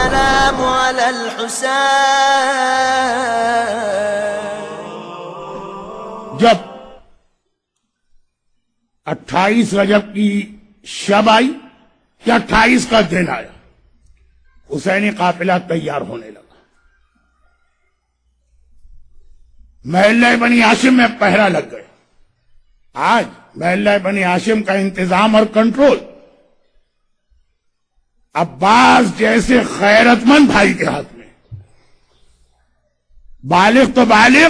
السلام على الحسين. جب 28 رجب کی شب آئی یا 28 کا دن آیا، حسینی قافلہ تیار ہونے لگا. محلہ بنی ہاشم میں پہرا لگ گئے. آج محلہ بنی ہاشم کا انتظام اور کنٹرول عباس جیسے غیرت مند بھائی کے ہاتھ میں. بالغ تو بالغ،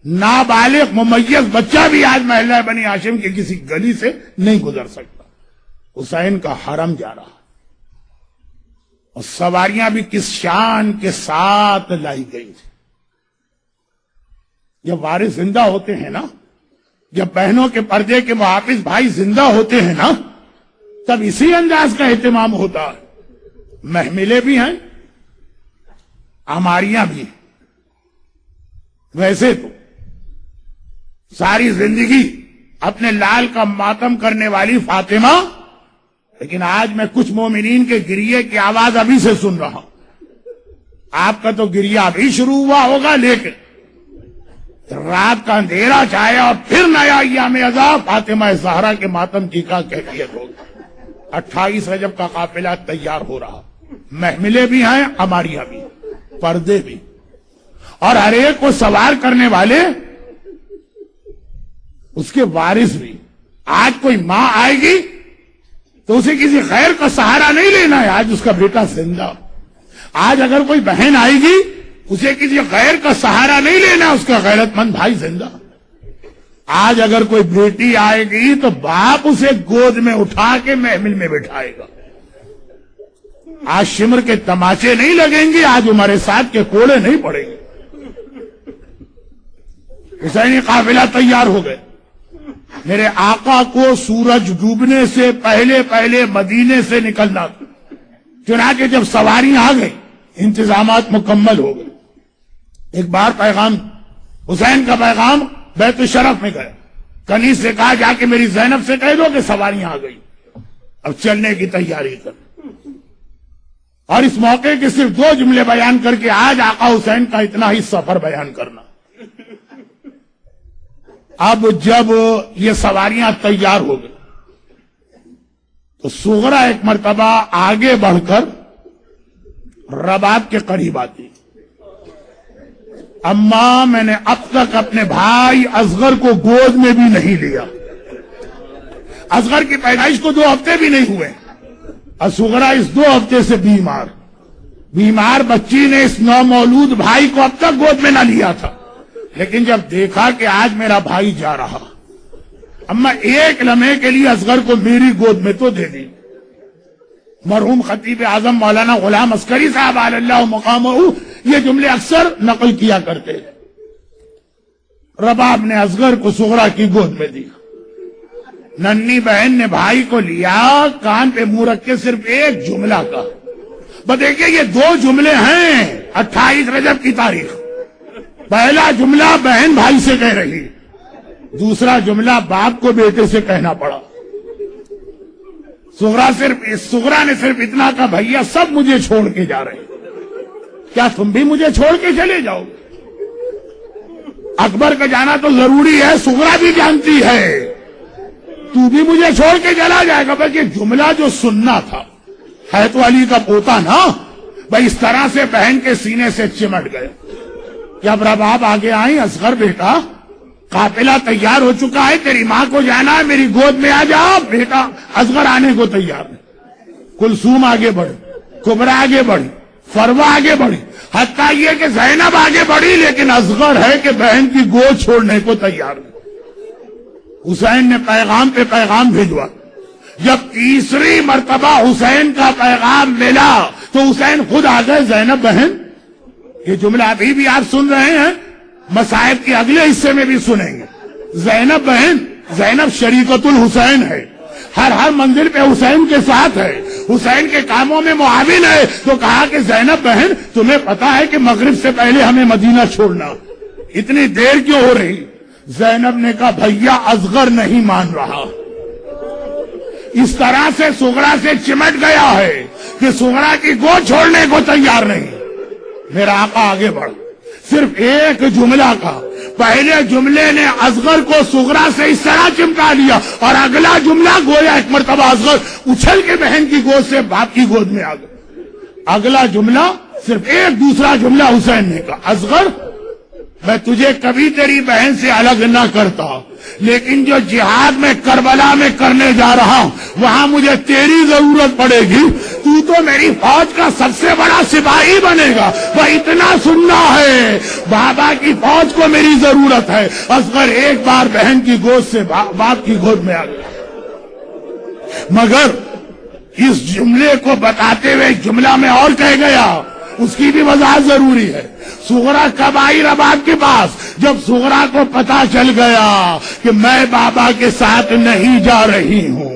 نابالغ ممیز بچہ بھی آج محلہ بنی ہاشم کی کسی گلی سے نہیں گزر سکتا. حسین کا حرم جا رہا اور سواریاں بھی کس شان کے ساتھ لائی گئی تھی. جب وارث زندہ ہوتے ہیں نا، جب بہنوں کے پردے کے محافظ بھائی زندہ ہوتے ہیں نا، تب اسی انداز کا اہتمام ہوتا ہے. محملیں بھی ہیں، عماریاں بھی ہیں. ویسے تو ساری زندگی اپنے لال کا ماتم کرنے والی فاطمہ، لیکن آج میں کچھ مومنین کے گریے کی آواز ابھی سے سن رہا ہوں. آپ کا تو گریہ ابھی شروع ہوا ہوگا، لیکن رات کا اندھیرا چھایا اور پھر نیا ایام عذاب فاطمہ زہرا کے ماتم کی کا کیفیت ہوگی. 28 رجب کا قافلہ تیار ہو رہا. محملیں بھی ہیں، عماریاں بھی، پردے بھی، اور ہر ایک کو سوار کرنے والے اس کے وارث بھی. آج کوئی ماں آئے گی تو اسے کسی غیر کا سہارا نہیں لینا ہے، آج اس کا بیٹا زندہ. آج اگر کوئی بہن آئے گی اسے کسی غیر کا سہارا نہیں لینا، اس کا غیرت مند بھائی زندہ. آج اگر کوئی بیٹی آئے گی تو باپ اسے گود میں اٹھا کے محمل میں بٹھائے گا. آج شمر کے تماچے نہیں لگیں گے، آج ہمارے ساتھ کے کوڑے نہیں پڑیں گے. حسینی قافلہ تیار ہو گئے. میرے آقا کو سورج ڈوبنے سے پہلے پہلے مدینے سے نکلنا تھا. چنانچہ جب سواریاں آ گئی، انتظامات مکمل ہو گئے. ایک بار پیغام، حسین کا پیغام بیت الشرف میں گیا. کنیز سے کہا جا کے میری زینب سے کہہ دو کہ سواریاں آ گئی، اب چلنے کی تیاری کر. اور اس موقع کے صرف 2 جملے بیان کر کے آج آقا حسین کا اتنا ہی سفر بیان کرنا. اب جب یہ سواریاں تیار ہو گئی تو صغرا ایک مرتبہ آگے بڑھ کر رباب کے قریب آتی. اماں، میں نے اب تک اپنے بھائی اصغر کو گود میں بھی نہیں لیا. اصغر کی پیدائش کو 2 ہفتے بھی نہیں ہوئے. صغرا اس 2 ہفتے سے بیمار بچی نے اس نومولود بھائی کو اب تک گود میں نہ لیا تھا. لیکن جب دیکھا کہ آج میرا بھائی جا رہا، اما ایک لمحے کے لیے اصغر کو میری گود میں تو دے دی. مرحوم خطیب اعظم مولانا غلام عسکری صاحب علی اللہ مقامہ یہ جملے اکثر نقل کیا کرتے. رباب نے اصغر کو صغرا کی گود میں دی. ننھی بہن نے بھائی کو لیا، کان پہ منہ رکھ کے صرف ایک جملہ کہا. دیکھیے یہ 2 جملے ہیں 28 رجب کی تاریخ. پہلا جملہ بہن بھائی سے کہہ رہی، دوسرا جملہ باپ کو بیٹے سے کہنا پڑا. صغرا نے صرف اتنا کہا، بھیا سب مجھے چھوڑ کے جا رہے ہیں، کیا تم بھی مجھے چھوڑ کے چلے جاؤ؟ اکبر کا جانا تو ضروری ہے، صغرا بھی جانتی ہے تو بھی مجھے چھوڑ کے چلا جائے گا. بلکہ جملہ جو سننا تھا، ہے تو علی کا پوتا نا، بھائی اس طرح سے بہن کے سینے سے چمٹ گئے. جب رباب آگے آئی، اصغر بیٹا قافلہ تیار ہو چکا ہے، تیری ماں کو جانا ہے، میری گود میں آ جا. بیٹا اصغر آنے کو تیار ہے. کلثوم آگے بڑھی، کبرا آگے بڑھی، فروا آگے بڑھی، حتیٰ یہ کہ زینب آگے بڑھی، لیکن اصغر ہے کہ بہن کی گود چھوڑنے کو تیار ہے. حسین نے پیغام پہ پیغام بھیجوا. جب تیسری مرتبہ حسین کا پیغام ملا تو حسین خود آ گئے. زینب بہن، یہ جملہ ابھی بھی آپ سن رہے ہیں، مصائب کے اگلے حصے میں بھی سنیں گے. زینب بہن، زینب شریکت الحسین ہے، ہر منزل پہ حسین کے ساتھ ہے، حسین کے کاموں میں معاون ہے. تو کہا کہ زینب بہن، تمہیں پتا ہے کہ مغرب سے پہلے ہمیں مدینہ چھوڑنا، اتنی دیر کیوں ہو رہی؟ زینب نے کہا بھیا اصغر نہیں مان رہا. اس طرح سے صغرا سے چمٹ گیا ہے کہ سغرا کی گود چھوڑنے کو تیار نہیں. میرا آقا آگے بڑھ, صرف ایک جملہ کا, پہلے جملے نے اصغر کو سغرا سے اس طرح چمٹا لیا, اور اگلا جملہ گویا ایک مرتبہ اصغر اچھل کے بہن کی گود سے باپ کی گود میں آ گیا. اگلا جملہ صرف ایک دوسرا جملہ حسین نے کہا, اصغر میں تجھے کبھی تیری بہن سے الگ نہ کرتا, لیکن جو جہاد میں کربلا میں کرنے جا رہا ہوں وہاں مجھے تیری ضرورت پڑے گی. تو میری فوج کا سب سے بڑا سپاہی بنے گا, وہ اتنا سننا ہے, بابا کی فوج کو میری ضرورت ہے. اصغر ایک بار بہن کی گود سے باپ کی گود میں آ گیا. مگر اس جملے کو بتاتے ہوئے جملہ میں اور کہہ گیا, اس کی بھی وضاحت ضروری ہے. سغرا کب آئی رباب کے پاس؟ جب سغرا کو پتا چل گیا کہ میں بابا کے ساتھ نہیں جا رہی ہوں.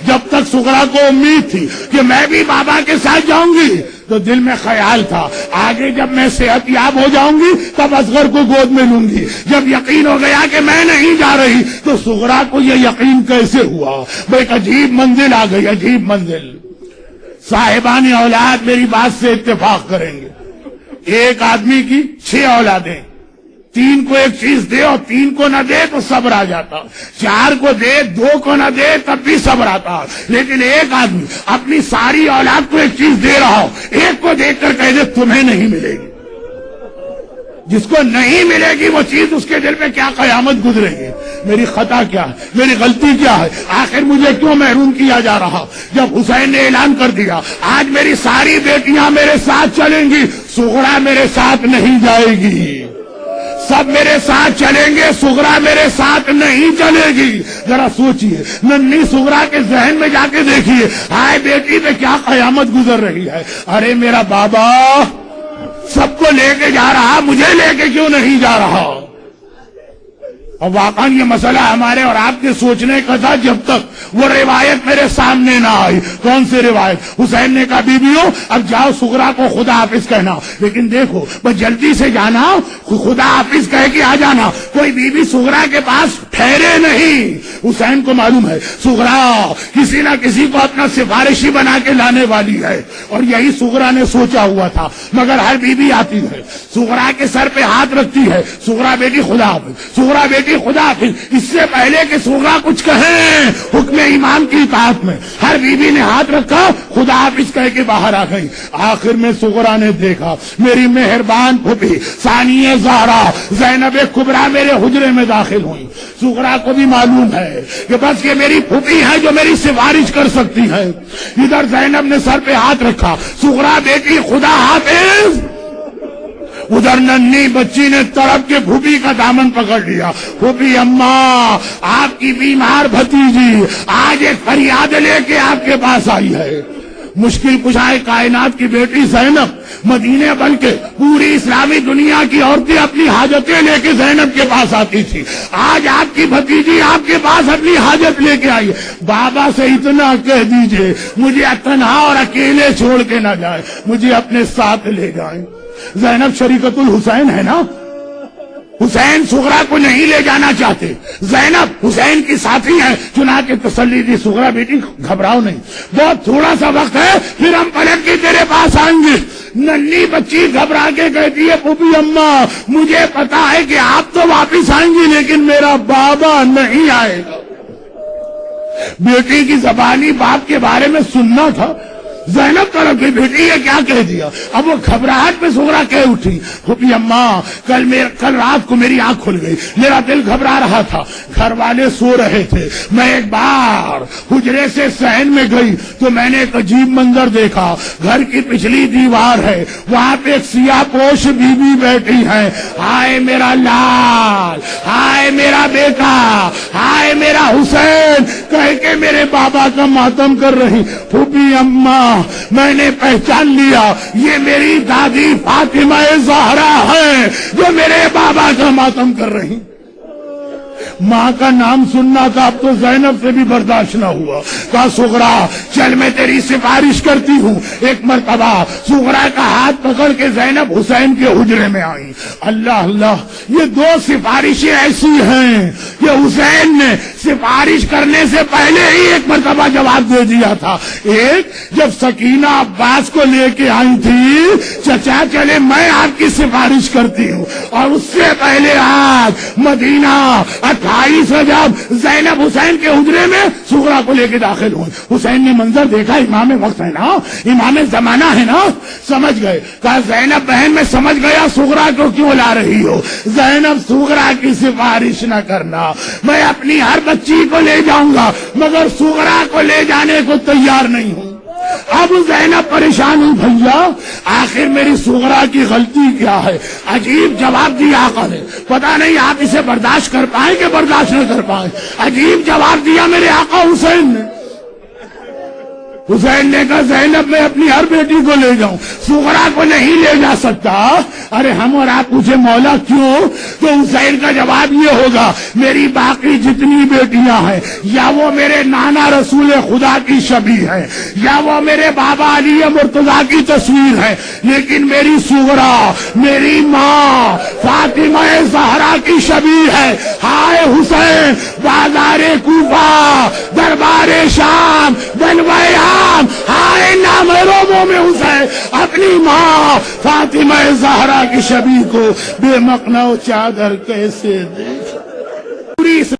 جب تک سغرا کو امید تھی کہ میں بھی بابا کے ساتھ جاؤں گی تو دل میں خیال تھا آگے جب میں صحت یاب ہو جاؤں گی تب اصغر کو گود میں لوں گی. جب یقین ہو گیا کہ میں نہیں جا رہی تو سغرا کو یہ یقین کیسے ہوا؟ ایک عجیب منزل آ گئی, عجیب منزل. صاحبان اولاد میری بات سے اتفاق کریں گے, ایک آدمی کی 6 اولادیں, 3 کو ایک چیز دے اور 3 کو نہ دے تو صبر آ جاتا, 4 کو دے 2 کو نہ دے تب بھی صبر آتا. لیکن ایک آدمی اپنی ساری اولاد کو ایک چیز دے رہا ہو, ایک کو دیکھ کر کہہ دے تمہیں نہیں ملے گی. جس کو نہیں ملے گی وہ چیز اس کے دل میں کیا قیامت گزرے گی. میری خطا کیا ہے, میری غلطی کیا ہے, آخر مجھے کیوں محروم کیا جا رہا؟ جب حسین نے اعلان کر دیا آج میری ساری بیٹیاں میرے ساتھ چلیں گی, سغرا میرے ساتھ نہیں جائے گی. سب میرے ساتھ چلیں گے, سغرا میرے ساتھ نہیں چلے گی. ذرا سوچئے, ننھی سغرا کے ذہن میں جا کے دیکھیے, ہائے بیٹی پہ کیا قیامت گزر رہی ہے. ارے میرا بابا سب کو لے کے جا رہا, مجھے لے کے کیوں نہیں جا رہا؟ اور واقعا یہ مسئلہ ہمارے اور آپ کے سوچنے کا تھا جب تک وہ روایت میرے سامنے نہ آئی. کون سی روایت؟ حسین نے کہا بیویوں اب جاؤ سغرا کو خدا حافظ کہنا, لیکن دیکھو بس جلدی سے جانا, خدا حافظ کہہ کے آ جانا. کوئی بیوی سغرا کے پاس ٹھہرے نہیں. حسین کو معلوم ہے سغرا کسی نہ کسی کو اپنا سفارشی بنا کے لانے والی ہے, اور یہی سغرا نے سوچا ہوا تھا. مگر ہر بیوی آتی ہے, سغرا کے سر پہ ہاتھ رکھتی ہے, سغرا بیٹی خدا حافظ, سغرا بیٹی خدا حافظ. اس سے پہلے کہ سغرا کچھ کہیں حکم امام کی اطاعت میں ہر بیوی نے ہاتھ رکھا, خدا حافظ کہہ کے باہر آ گئی. آخر میں سغرا نے دیکھا میری مہربان پھوپھی ثانیہ زہرا زینب کبریٰ میرے حجرے میں داخل ہوئی. سغرا کو بھی معلوم ہے کہ بس یہ میری پھوپھی ہے جو میری سفارش کر سکتی ہے. ادھر زینب نے سر پہ ہاتھ رکھا, سغرا بیٹی خدا حافظ. ادھر ننھی بچی نے تڑپ کے پھوپھی کا دامن پکڑ لیا. پھوپھی اماں آپ کی بیمار بھتیجی آج ایک فریاد لے کے آپ کے پاس آئی ہے. مشکل کشائے کائنات کی بیٹی زینب مدینے بلکہ پوری اسلامی دنیا کی عورتیں اپنی حاجتیں لے کے زینب کے پاس آتی تھی. آج آپ کی بھتیجی آپ کے پاس اپنی حاجت لے کے آئی. بابا سے اتنا کہہ دیجئے مجھے تنہا اور اکیلے چھوڑ کے نہ جائے, مجھے اپنے ساتھ لے جائیں. زینب شریکت الحسین ہے نا, حسین سغرا کو نہیں لے جانا چاہتے, زینب حسین کی ساتھی ہیں. چنانچہ تسلی دی سغرا بیٹی گھبراؤ نہیں, بہت تھوڑا سا وقت ہے پھر ہم پلٹ کے تیرے پاس آئیں گے. ننھی بچی گھبرا کے کہتی ہے پھوپھی اماں مجھے پتا ہے کہ آپ تو واپس آئیں گی لیکن میرا بابا نہیں آئے گا. بیٹی کی زبانی باپ کے بارے میں سننا تھا. زینب طرف کی بیٹی یہ کیا کہہ دیا؟ اب وہ گھبراہٹ میں سغرا کہہ اٹھی پھوپھی اماں کل رات کو میری آنکھ کھل گئی, میرا دل گھبرا رہا تھا, گھر والے سو رہے تھے, میں ایک بار حجرے سے صحن میں گئی تو میں نے ایک عجیب منظر دیکھا. گھر کی پچھلی دیوار ہے, وہاں پہ ایک سیاہ پوش بیوی بیٹھی ہے. ہائے میرا لال, ہائے میرا بیٹا, ہائے میرا حسین کہہ کے میرے بابا کا ماتم کر رہی. پھوپھی اماں میں نے پہچان لیا یہ میری دادی فاطمہ زہرا ہے جو میرے بابا کا ماتم کر رہی. ماں کا نام سننا تھا، اب تو زینب سے بھی برداشت نہ ہوا. کہا سغرا چل میں تیری سفارش کرتی ہوں. ایک مرتبہ سغرا کا ہاتھ پکڑ کے زینب حسین کے حجرے میں آئی. اللہ اللہ، یہ دو سفارشیں ایسی ہیں کہ حسین نے سفارش کرنے سے پہلے ہی ایک مرتبہ جواب دے دیا تھا. ایک جب سکینہ عباس کو لے کے آئی تھی، چچا چلے میں آپ کی سفارش کرتی ہوں، اور اس سے پہلے آج مدینہ 28 رجب زینب حسین کے حجرے میں سغرا کو لے کے داخل ہوئی. حسین نے منظر دیکھا، امام وقت ہے نا، امام زمانہ ہے نا، سمجھ گئے. کہا زینب بہن میں سمجھ گیا سغرا کو کیوں لا رہی ہو. زینب سغرا کی سفارش نہ کرنا، میں اپنی ہر بچی کو لے جاؤں گا مگر سغرا کو لے جانے کو تیار نہیں ہوں. اب زینب پریشان ہوئی، بھیا آخر میری سغرا کی غلطی کیا ہے. عجیب جواب دیا آقا نے، پتہ نہیں آپ اسے برداشت کر پائیں کہ برداشت نہ کر پائیں. عجیب جواب دیا میرے آقا حسین نے. حسین نے کہا زینب میں اپنی ہر بیٹی کو لے جاؤں، سغرا کو نہیں لے جا سکتا. ارے ہم اور آپ پوچھے مولا کیوں؟ تو حسین کا جواب یہ ہوگا میری باقی جتنی بیٹیاں ہیں یا وہ میرے نانا رسول خدا کی شبیہ ہے یا وہ میرے بابا علی مرتضیٰ کی تصویر ہے، لیکن میری سغرا میری ماں فاطمہ زہرا کی شبیہ ہے. ہائے حسین، بازار کوفہ، دربار شام، بنوائے ہائے نامحرموں میں حسین اپنی ماں فاطمہ زہرا کی شبیہ کو بے مقنع چادر کیسے دے.